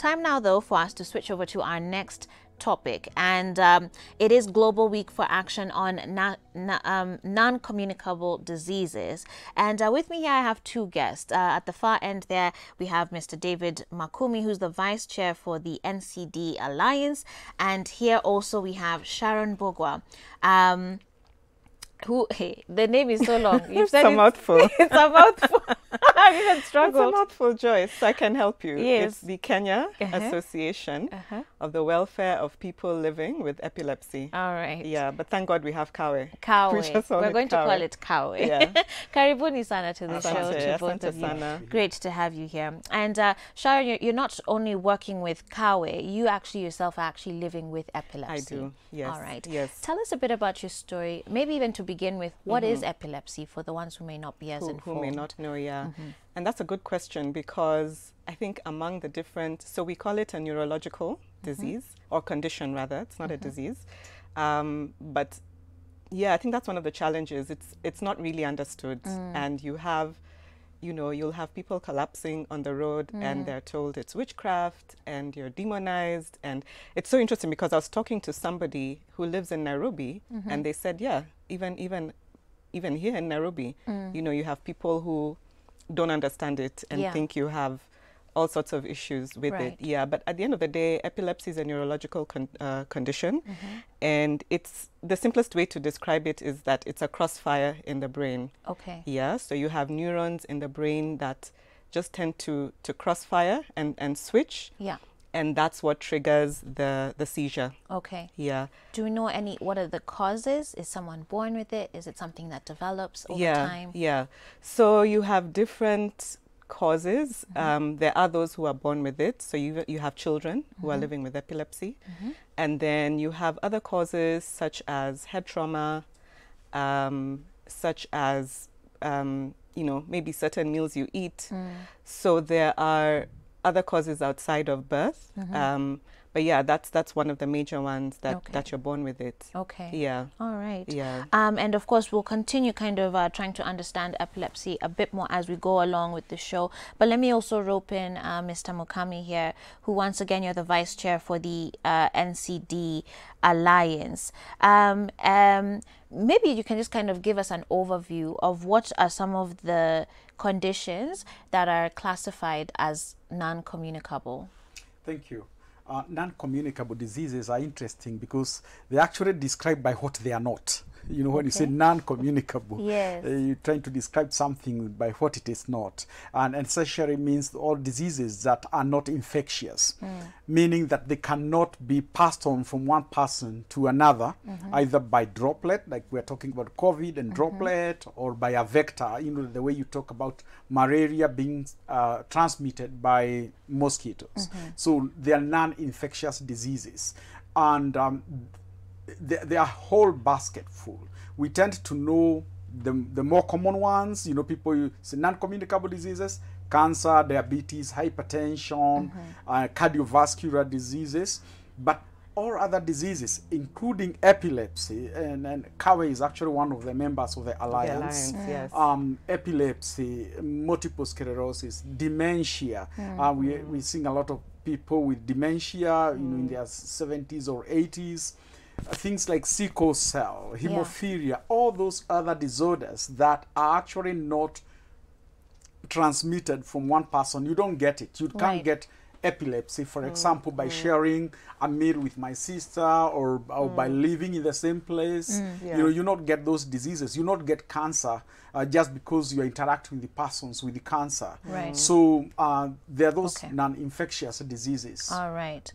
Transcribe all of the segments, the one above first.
Time now, though, for us to switch over to our next topic, and it is Global Week for Action on Non-Communicable Diseases. And with me here I have two guests. At the far end there we have Mr. David Makumi, who's the Vice Chair for the NCD Alliance, and here also we have Sharon Bogwa, who, hey, the name is so long. You've said it's a mouthful. It's a mouthful. I've even struggled. It's a mouthful, Joyce. I can help you. Yes. It's the Kenya Association of the Welfare of People Living with Epilepsy. All right. Yeah, but thank God we have Kawe. Kawe. We're going to call it Kawe. Yeah. Karibuni sana to the show, to both asante of you. sana. Great to have you here. And Sharon, you're not only working with Kawe, you actually yourself are actually living with epilepsy. I do, yes. All right. Yes. Tell us a bit about your story, maybe even to begin with, what is epilepsy for the ones who may not be as informed? Who may not know, yeah. And that's a good question, because I think among the different, so we call it a neurological disease, or condition rather, it's not a disease. But yeah, I think that's one of the challenges. It's not really understood. And you have, you know, you'll have people collapsing on the road and they're told it's witchcraft and you're demonized. And it's so interesting because I was talking to somebody who lives in Nairobi and they said, yeah, even here in Nairobi, you know, you have people who don't understand it and think you have all sorts of issues with it. Yeah, but at the end of the day, epilepsy is a neurological condition, and it's the simplest way to describe it is that it's a crossfire in the brain. Okay. Yeah, so you have neurons in the brain that just tend to crossfire and switch. Yeah. And that's what triggers the seizure. Okay. Yeah. Do we know what are the causes? Is someone born with it? Is it something that develops over time? Yeah. So you have different causes. There are those who are born with it. So you have children who are living with epilepsy. And then you have other causes such as head trauma, such as, you know, maybe certain meals you eat. So there are other causes outside of birth, but yeah, that's one of the major ones that you're born with it. Okay. Yeah. All right. Yeah. And of course, we'll continue kind of trying to understand epilepsy a bit more as we go along with the show. But let me also rope in Mr. Mukami here, who once again you're the Vice Chair for the NCD Alliance. Maybe you can just kind of give us an overview of what are some of the conditions that are classified as non-communicable. Thank you. Non-communicable diseases are interesting because they're actually described by what they are not. You know, when you say non-communicable, you're trying to describe something by what it is not. And essentially means all diseases that are not infectious, meaning that they cannot be passed on from one person to another, either by droplet, like we're talking about COVID and droplet, or by a vector, you know, the way you talk about malaria being transmitted by mosquitoes. So they are non-infectious diseases. And they are whole basket full. We tend to know the more common ones, you know, people say non-communicable diseases, cancer, diabetes, hypertension, cardiovascular diseases, but all other diseases, including epilepsy, and Kawe is actually one of the members of the Alliance. Epilepsy, multiple sclerosis, dementia. We're seeing a lot of people with dementia, you know, in their 70s or 80s. Things like sickle cell, hemophilia, all those other disorders that are actually not transmitted from one person. You don't get it. You can't get epilepsy, for example, by sharing a meal with my sister or by living in the same place. You know, you not get those diseases. You not get cancer just because you're interacting with the persons with the cancer. So there are those non-infectious diseases. All right.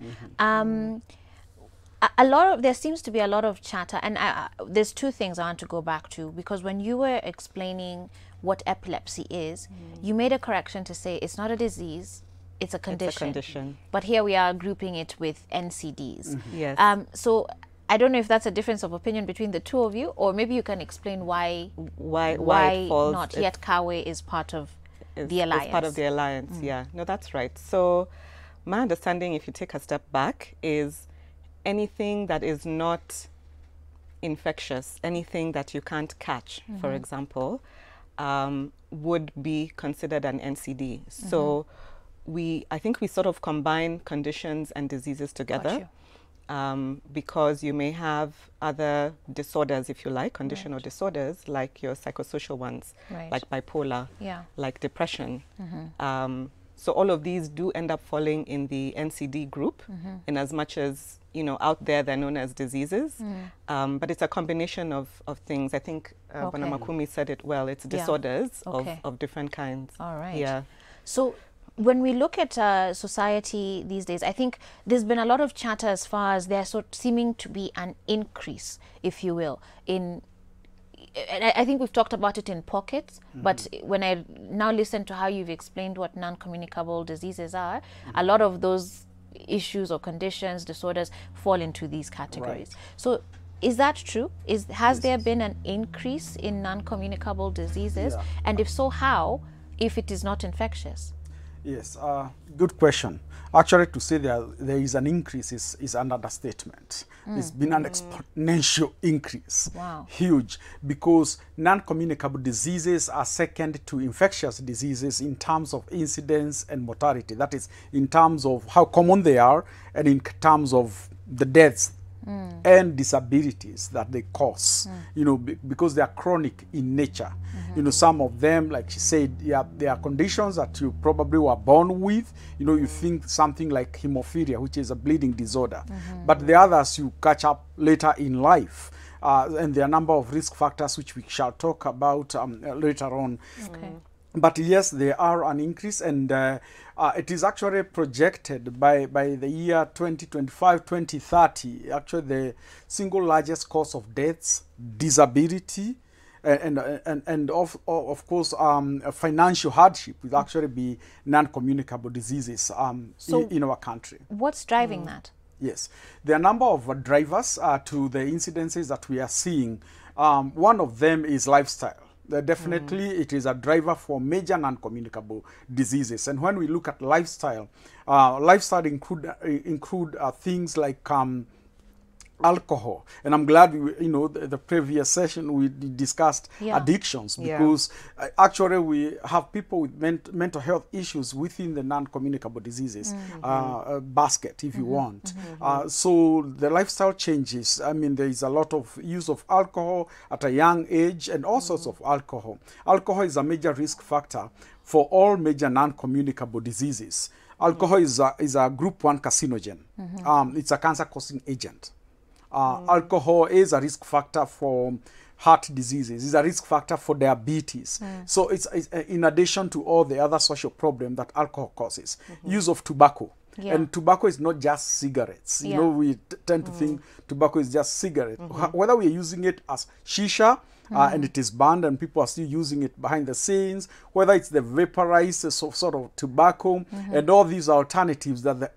There seems to be a lot of chatter, and there's two things I want to go back to, because when you were explaining what epilepsy is, you made a correction to say it's not a disease, it's a condition. It's a condition. But here we are grouping it with NCDs. Yes. So I don't know if that's a difference of opinion between the two of you, or maybe you can explain why it falls, not yet Kawe is part of the Alliance. It's part of the Alliance, yeah. No, that's right. So my understanding, if you take a step back, is anything that is not infectious, anything that you can't catch, for example, would be considered an NCD. So I think we sort of combine conditions and diseases together. Because you may have other disorders, if you like, condition or disorders, like your psychosocial ones, like bipolar, like depression. So all of these do end up falling in the NCD group, in as much as, you know, out there they're known as diseases. But it's a combination of things. I think Bwana Makumi said it well. It's disorders of different kinds. All right. Yeah. So when we look at society these days, I think there's been a lot of chatter as far as there's seeming to be an increase, if you will, in, I think we've talked about it in pockets, but when I now listen to how you've explained what non-communicable diseases are, a lot of those issues or conditions, disorders fall into these categories. So is that true? Has there been an increase in non-communicable diseases? And if so, how, if it is not infectious? Yes, good question. Actually, to say there is an increase is an understatement. There's been an exponential increase. Wow. Huge, because non-communicable diseases are second to infectious diseases in terms of incidence and mortality. That is, in terms of how common they are and in terms of the deaths and disabilities that they cause, you know, because they are chronic in nature. You know, some of them, like she said, there are conditions that you probably were born with. You know, you think something like hemophilia, which is a bleeding disorder. But the others you catch up later in life. And there are a number of risk factors which we shall talk about later on. But yes, there are an increase, and it is actually projected by the year 2025, 2030, actually the single largest cause of deaths, disability, and of course financial hardship will actually be non-communicable diseases in our country. What's driving that? Yes, there are a number of drivers to the incidences that we are seeing. One of them is lifestyle. Definitely, it is a driver for major non-communicable diseases. And when we look at lifestyle, lifestyle include things like alcohol. And I'm glad the previous session we discussed addictions, because actually we have people with mental health issues within the non-communicable diseases basket, if you want. So the lifestyle changes. I mean, there is a lot of use of alcohol at a young age, and all sorts of alcohol. Alcohol is a major risk factor for all major non-communicable diseases. Alcohol is a group 1 carcinogen. It's a cancer-causing agent. Alcohol is a risk factor for heart diseases. It's a risk factor for diabetes. So it's in addition to all the other social problems that alcohol causes. Use of tobacco. And tobacco is not just cigarettes. You know, we tend to think tobacco is just cigarette. Whether we are using it as shisha, and it is banned and people are still using it behind the scenes, whether it's the vaporized sort of tobacco and all these alternatives that the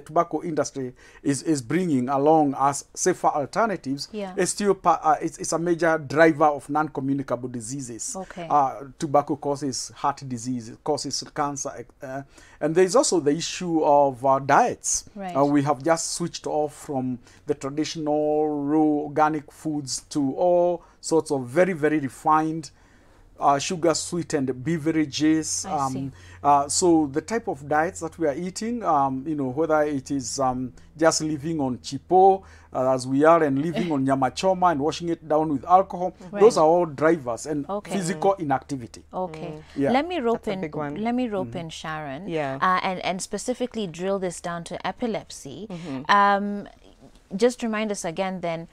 tobacco industry is bringing along as safer alternatives, it's still it's a major driver of non-communicable diseases. Tobacco causes heart disease, it causes cancer, and there is also the issue of diets. We have just switched off from the traditional raw organic foods to all sorts of very, very refined sugar sweetened beverages. So the type of diets that we are eating, whether it is just living on chipo as we are, and living on nyama choma and washing it down with alcohol, those are all drivers, and physical inactivity. Let me rope in Sharon, and specifically drill this down to epilepsy. Just remind us again then,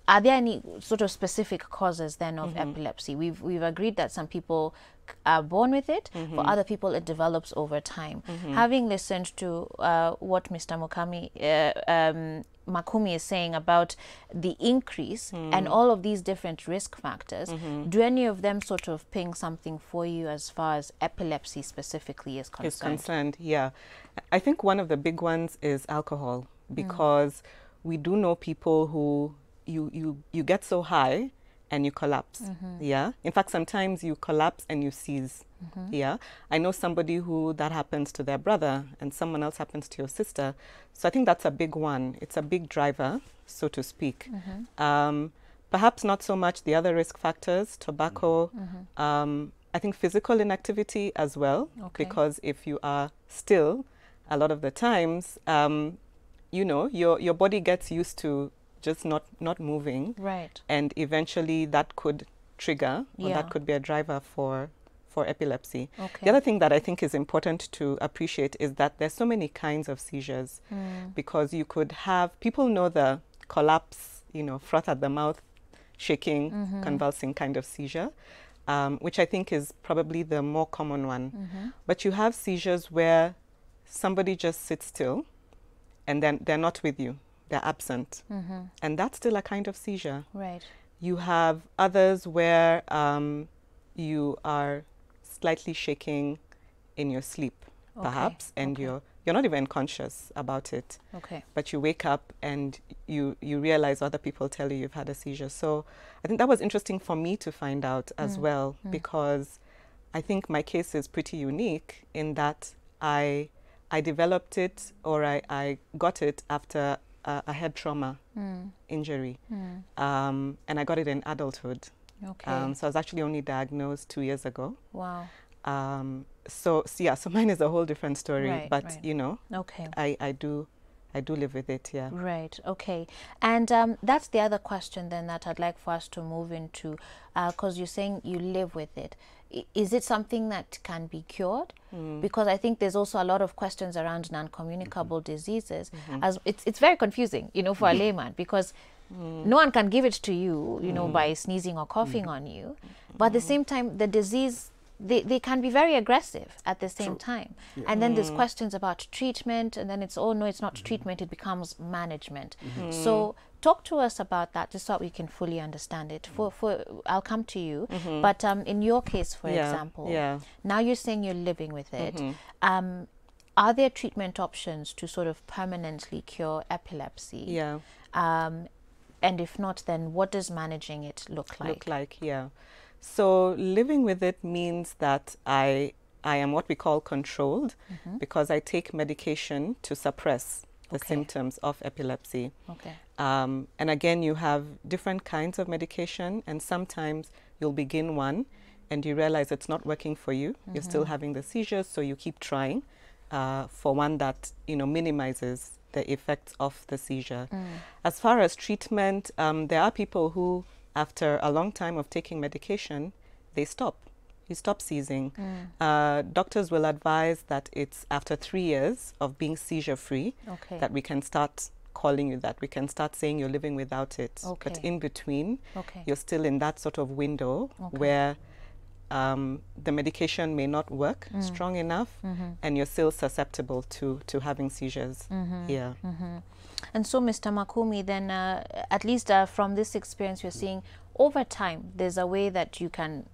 are there any sort of specific causes then of epilepsy? We've agreed that some people are born with it. For other people, it develops over time. Having listened to what Mr. Makumi is saying about the increase and all of these different risk factors, do any of them sort of ping something for you as far as epilepsy specifically is concerned? Yeah. I think one of the big ones is alcohol, because we do know people who you get so high and you collapse. In fact, sometimes you collapse and you seize. I know somebody who that happens to their brother, and someone else happens to your sister. So I think that's a big one. It's a big driver, so to speak. Perhaps not so much the other risk factors, tobacco, I think physical inactivity as well, because if you are still, a lot of the times, you know, your body gets used to just not moving, right? And eventually that could trigger, or that could be a driver for epilepsy. The other thing that I think is important to appreciate is that there's so many kinds of seizures, because you could have, people know the collapse, you know, froth at the mouth, shaking, convulsing kind of seizure, which I think is probably the more common one. But you have seizures where somebody just sits still and then they're not with you, they're absent. And that's still a kind of seizure. Right. You have others where you are slightly shaking in your sleep, perhaps, and you're not even conscious about it. But you wake up and you realize other people tell you you've had a seizure. So I think that was interesting for me to find out as well, because I think my case is pretty unique in that I developed it, or I got it after a head trauma injury, and I got it in adulthood. So I was actually only diagnosed 2 years ago. Wow. So mine is a whole different story, but you know, I do live with it. Yeah. Right. Okay. And that's the other question then that I'd like for us to move into, because you're saying you live with it. Is it something that can be cured? Because I think there's also a lot of questions around non-communicable diseases. As it's very confusing, you know, for a layman, because no one can give it to you, you know, by sneezing or coughing on you. But at the same time, the disease, they can be very aggressive at the same time. And then there's questions about treatment, and then it's, oh no, it's not treatment, it becomes management. So talk to us about that, just so that we can fully understand it. I'll come to you, but in your case, for example, now you're saying you're living with it. Are there treatment options to sort of permanently cure epilepsy? And if not, then what does managing it look like? So living with it means that I am what we call controlled, because I take medication to suppress the symptoms of epilepsy. And again, you have different kinds of medication, and sometimes you'll begin one and you realize it's not working for you. You're still having the seizures, so you keep trying for one that, you know, minimizes the effects of the seizure. As far as treatment, there are people who, after a long time of taking medication, they stop. You stop seizing. Doctors will advise that it's after 3 years of being seizure-free that we can start calling you that. We can start saying you're living without it. But in between, you're still in that sort of window where the medication may not work strong enough, and you're still susceptible to having seizures. And so, Mr. Makumi, then at least from this experience, you're seeing over time, there's a way that you can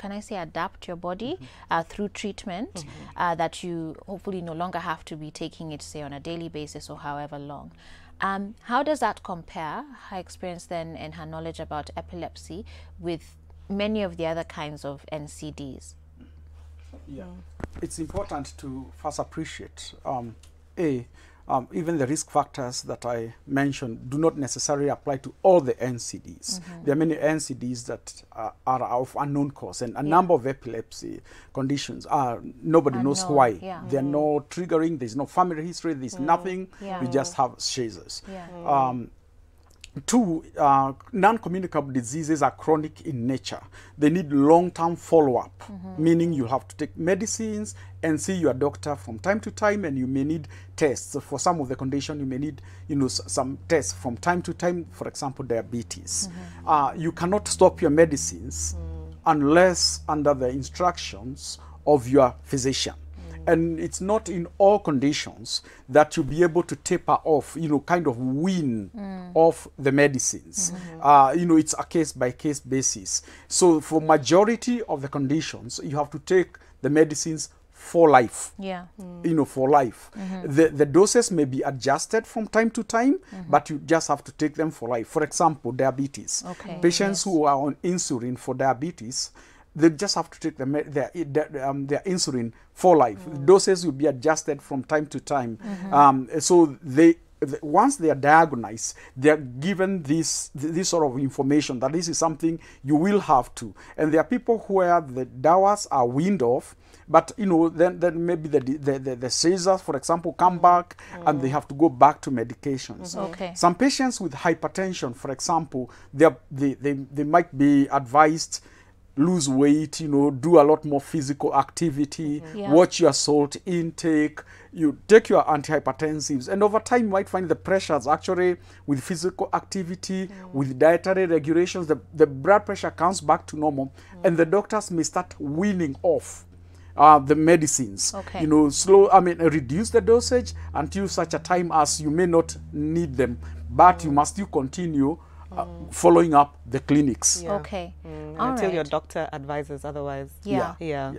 I say, adapt your body through treatment, that you hopefully no longer have to be taking it, say, on a daily basis or however long. How does that compare, her experience then and her knowledge about epilepsy, with many of the other kinds of NCDs? It's important to first appreciate, even the risk factors that I mentioned do not necessarily apply to all the NCDs. There are many NCDs that are of unknown cause, and a number of epilepsy conditions are, nobody knows why. They're no triggering, there's no family history, there's nothing, we just have seizures. Two, non-communicable diseases are chronic in nature. They need long-term follow-up, meaning you have to take medicines and see your doctor from time to time, and you may need tests. For some of the condition, you may need, you know, some tests from time to time, for example, diabetes. You cannot stop your medicines unless under the instructions of your physician. And it's not in all conditions that you'll be able to taper off, you know, kind of wean off the medicines. You know, it's a case-by-case basis. So for majority of the conditions, you have to take the medicines for life. You know, for life. The doses may be adjusted from time to time, but you just have to take them for life. For example, diabetes. Patients who are on insulin for diabetes, they just have to take their insulin for life. Doses will be adjusted from time to time. So they once they are diagnosed, they are given this sort of information that this is something you will have to. And there are people where the dawas are weaned off, but you know, then maybe the seizures, for example, come back and they have to go back to medications. Okay. Some patients with hypertension, for example, they might be advised lose weight, you know, do a lot more physical activity, watch your salt intake, you take your antihypertensives, and over time you might find the pressures actually with physical activity, with dietary regulations, the blood pressure comes back to normal, and the doctors may start weaning off the medicines, you know, reduce the dosage until such a time as you may not need them, but you must still continue following up the clinics. Okay. Until your doctor advises otherwise. Yeah.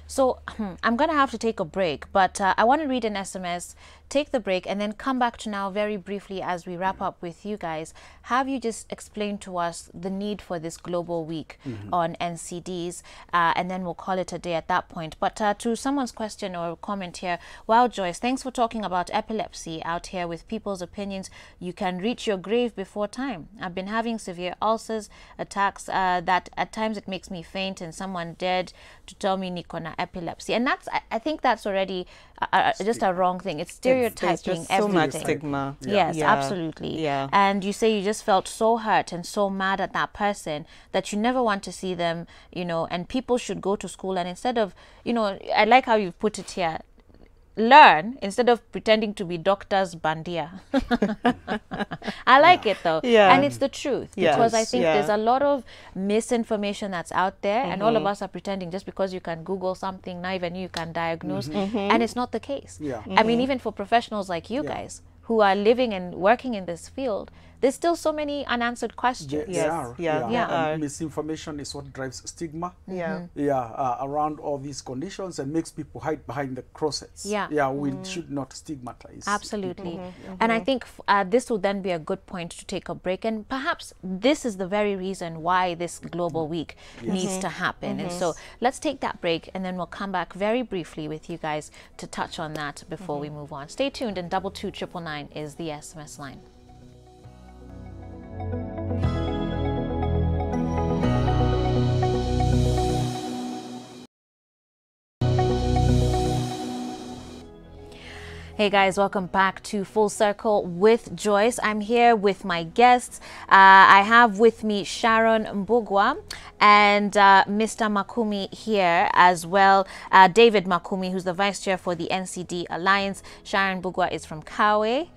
So I'm going to have to take a break, but I want to read an SMS, take the break, and then come back to now very briefly as we wrap up with you guys. Have you just explained to us the need for this global week on NCDs, and then we'll call it a day at that point. But to someone's question or comment here, wow, Joyce, thanks for talking about epilepsy out here with people's opinions. You can reach your grave before time. I've been having severe ulcers, attacks that at times it makes me faint, and someone dared to tell me Nikona epilepsy. And that's, I think that's already just a wrong thing. It's stereotyping so much everything. stigma. Yes, absolutely. And you say you just felt so hurt and so mad at that person that you never want to see them, you know, and people should go to school, and instead of, you know, I like how you've put it here, learn instead of pretending to be doctors bandia. I like it though. And it's the truth, because I think there's a lot of misinformation that's out there, and all of us are pretending just because you can Google something, now even you can diagnose, and it's not the case. I mean, even for professionals like you guys who are living and working in this field, there's still so many unanswered questions. Misinformation is what drives stigma. Around all these conditions, and makes people hide behind the crosses. We should not stigmatize. Absolutely. And I think this will then be a good point to take a break, and perhaps this is the very reason why this global week needs to happen. And so let's take that break, and then we'll come back very briefly with you guys to touch on that before we move on. Stay tuned, and 22999 is the SMS line. Hey guys, welcome back to Full Circle with Joyce. I'm here with my guests. I have with me Sharon Mbugua and Mr. Makumi here as well. David Makumi, who's the Vice Chair for the NCD Alliance. Sharon Mbugua is from Kawe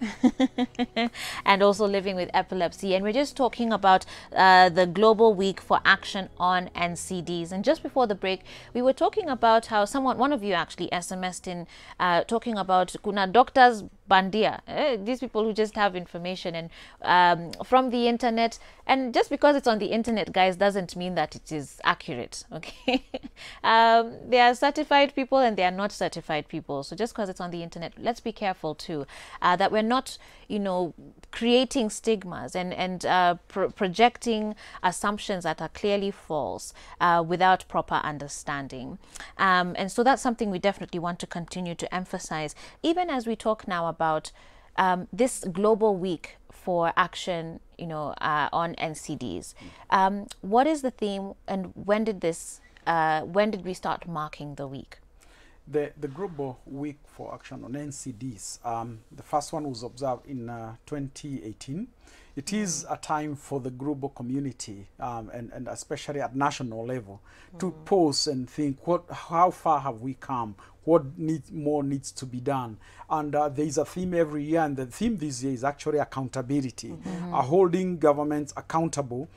and also living with epilepsy. And we're just talking about the Global Week for Action on NCDs. And just before the break, we were talking about how one of you actually SMS'd in talking about kuna doctors bandia, these people who just have information and from the internet, and just because it's on the internet, guys, doesn't mean that it is accurate. Okay. They are certified people and they are not certified people, so just because it's on the internet, let's be careful too, that we're not, you know, creating stigmas and projecting assumptions that are clearly false without proper understanding. And so that's something we definitely want to continue to emphasize, even as we talk now about this global week for action, you know, on NCDs. What is the theme, and when did we start marking the week? The Global Week for Action on NCDs, the first one was observed in 2018. It is a time for the global community, and especially at national level, to pause and think, how far have we come? What more needs to be done? And there is a theme every year, and the theme this year is actually accountability, holding governments accountable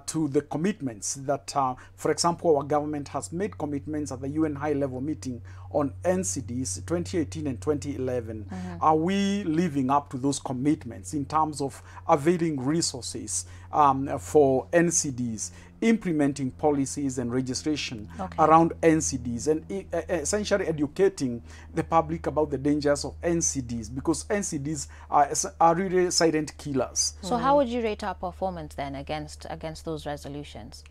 to the commitments that, for example, our government has made commitments at the UN high-level meeting on NCDs 2018 and 2011. Are we living up to those commitments in terms of availing resources for NCDs, implementing policies and registration around NCDs, and essentially educating the public about the dangers of NCDs, because NCDs are really silent killers. So how would you rate our performance then against those resolutions?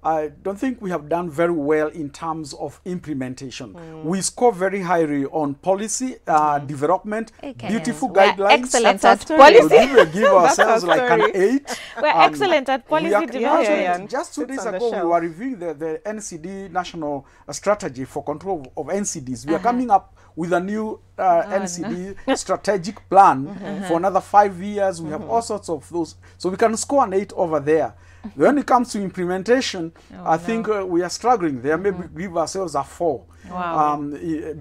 I don't think we have done very well in terms of implementation. We score very highly on policy development, beautiful guidelines. Excellent at policy. We give ourselves like an 8. We're excellent at policy development. Just 2 days ago, we were reviewing the NCD National Strategy for Control of NCDs. We are coming up with a new NCD strategic plan for another 5 years. We have all sorts of those. So we can score an 8 over there. When it comes to implementation, I think we are struggling there. Maybe give ourselves a 4. Wow.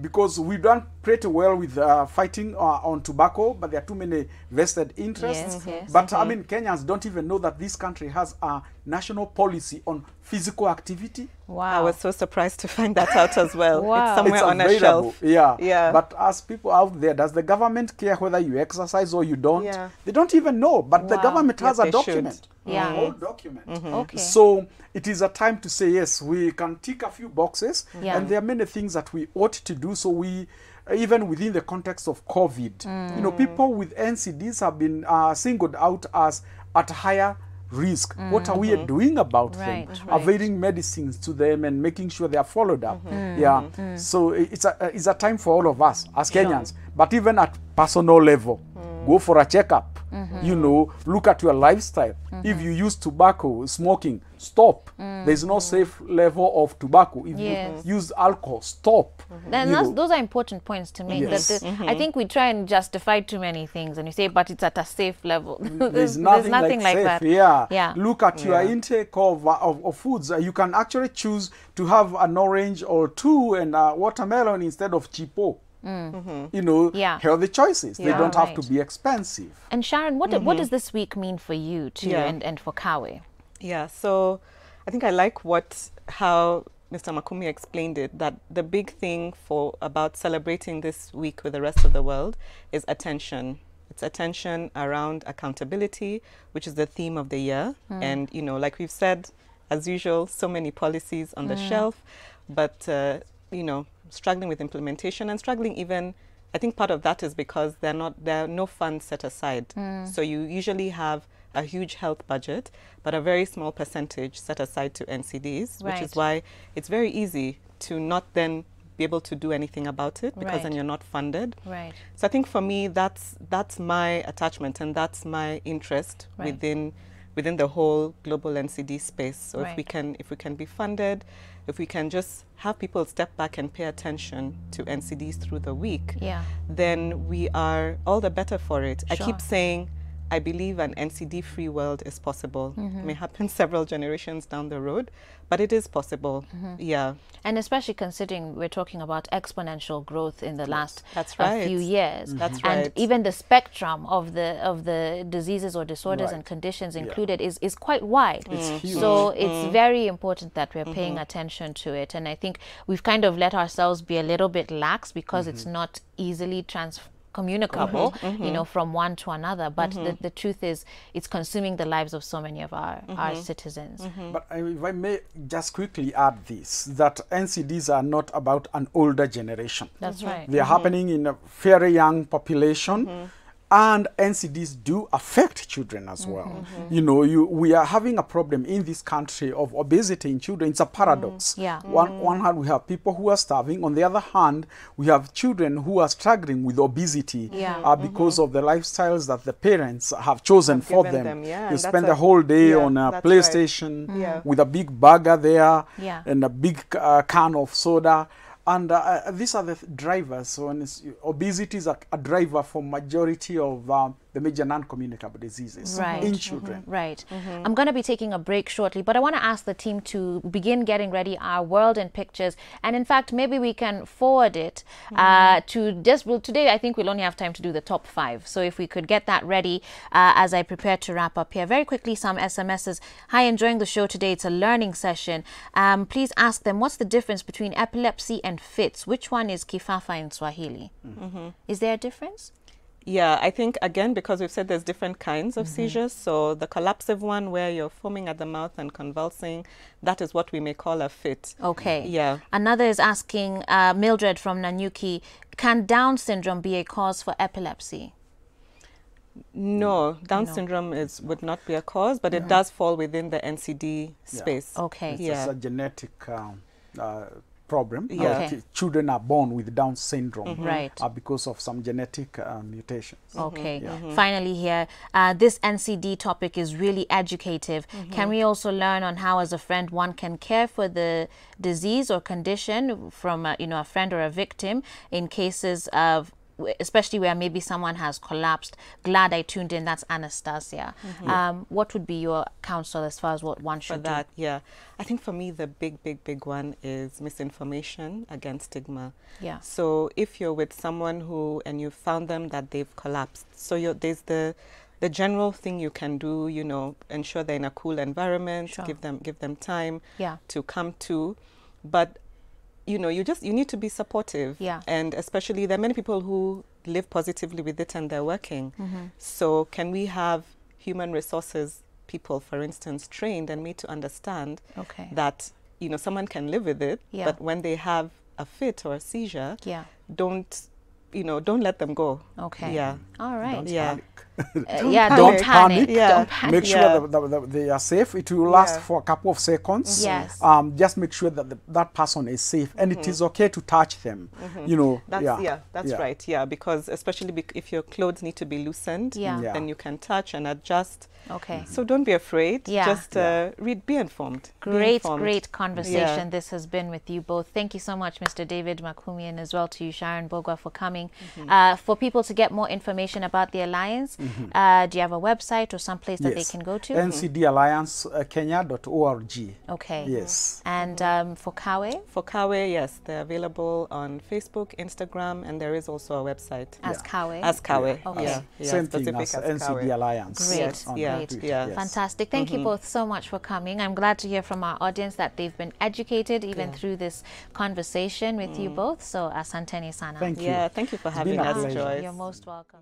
Because we've done pretty well with fighting on tobacco, but there are too many vested interests. But I mean, Kenyans don't even know that this country has a national policy on physical activity. Wow. I was so surprised to find that out as well. Wow. It's somewhere on a shelf. Yeah. But as people out there, does the government care whether you exercise or you don't? They don't even know, but the government has a document. A whole document. Okay. So it is a time to say, yes, we can tick a few boxes, and there are many things that we ought to do. So we, even within the context of COVID, you know, people with NCDs have been singled out as at higher risk. What are we doing about them? Availing medicines to them and making sure they are followed up. So it's a time for all of us as Kenyans, but even at personal level, go for a checkup. You know, look at your lifestyle. If you use tobacco, smoking, stop. There's no safe level of tobacco. If you use alcohol, stop. And those are important points to make. That I think we try and justify too many things, and you say, but it's at a safe level. There's nothing like that. Yeah. Look at your intake of foods. You can actually choose to have an orange or 2 and a watermelon instead of cheapo. You know, healthy choices. They don't have to be expensive. And Sharon, what does this week mean for you too, and for Kawe? Yeah, so I think I like how Mr. Makumi explained it, that the big thing about celebrating this week with the rest of the world is attention. It's attention around accountability, which is the theme of the year. And, you know, like we've said, as usual, so many policies on the shelf, but, you know, struggling with implementation and struggling even, I think part of that is because there are no funds set aside. So you usually have a huge health budget, but a very small percentage set aside to NCDs, which is why it's very easy to not then be able to do anything about it, because then you're not funded. So I think for me, that's my attachment and that's my interest within the whole global NCD space. So if we can be funded, if we can just have people step back and pay attention to NCDs through the week, then we are all the better for it. I keep saying, I believe an NCD-free world is possible. It may happen several generations down the road, but it is possible. And especially considering we're talking about exponential growth in the last few years. And even the spectrum of the diseases or disorders and conditions included is quite wide. It's huge. So it's very important that we're paying attention to it. And I think we've kind of let ourselves be a little bit lax because it's not easily communicable, you know, from one to another. But the truth is, it's consuming the lives of so many of our citizens. But if I may just quickly add this, that NCDs are not about an older generation. That's right. They are happening in a very young population. And NCDs do affect children as well. You know, we are having a problem in this country of obesity in children. It's a paradox. One hand, we have people who are starving. On the other hand, we have children who are struggling with obesity because of the lifestyles that the parents have chosen for them. You spend the whole day on a PlayStation with a big burger there and a big can of soda. And these are the drivers. So obesity is a driver for majority of the major non-communicable diseases in children. I'm going to be taking a break shortly, but I want to ask the team to begin getting ready our world in pictures. And in fact, maybe we can forward it to just, well, today I think we'll only have time to do the top 5. So if we could get that ready as I prepare to wrap up here. Very quickly, some SMSs. Hi, enjoying the show today. It's a learning session. Please ask them, what's the difference between epilepsy and fits? Which one is kifafa in Swahili? Is there a difference? Yeah, I think, again, because we've said there's different kinds of seizures. So the collapsive one where you're foaming at the mouth and convulsing, that is what we may call a fit. Okay. Yeah. Another is asking, Mildred from Nanyuki, can Down syndrome be a cause for epilepsy? No, Down syndrome would not be a cause, but it does fall within the NCD space. Okay. It's a genetic problem. Okay. Children are born with Down syndrome, right, because of some genetic mutations. Okay. Finally here, this NCD topic is really educative. Can we also learn on how, as a friend, one can care for the disease or condition from a friend or a victim in cases of, especially where maybe someone has collapsed? Glad I tuned in. That's Anastasia. What would be your counsel as far as what one should do? Yeah, I think for me the big one is misinformation against stigma. Yeah. So if you're with someone and you found them that they've collapsed, so there's the general thing you can do, ensure they're in a cool environment, sure, give them time yeah, to come to, but you need to be supportive. Yeah. And especially there are many people who live positively with it and they're working. So can we have human resources people, for instance, trained and made to understand that, someone can live with it, yeah, but when they have a fit or a seizure, yeah, don't let them go. Okay. Yeah. All right. Don't Yeah. panic. Don't panic. Yeah. Don't panic. Make sure that they are safe. It will last for a couple of seconds. Yes. Just make sure that that person is safe, and it is okay to touch them. That's right. Yeah, because especially if your clothes need to be loosened, then you can touch and adjust. Okay. So don't be afraid. Yeah. Just read. Be informed. Great conversation this has been with you both. Thank you so much, Mr. David Makumi, and as well to you, Sharon Bogwa, for coming. For people to get more information about the Alliance, do you have a website or some place that they can go to? ncdalliancekenya.org. Okay. Yes. And for Kawe? For Kawe, yes, they're available on Facebook, Instagram, and there is also a website. As Kawe? As Kawe. Okay. Yeah. Same thing as NCD Alliance. Great. Great. Yeah. Fantastic. Thank you both so much for coming. I'm glad to hear from our audience that they've been educated even through this conversation with you both. So asanteni sana. Thank you. Yeah, thank you for having us, Joyce. You're most welcome.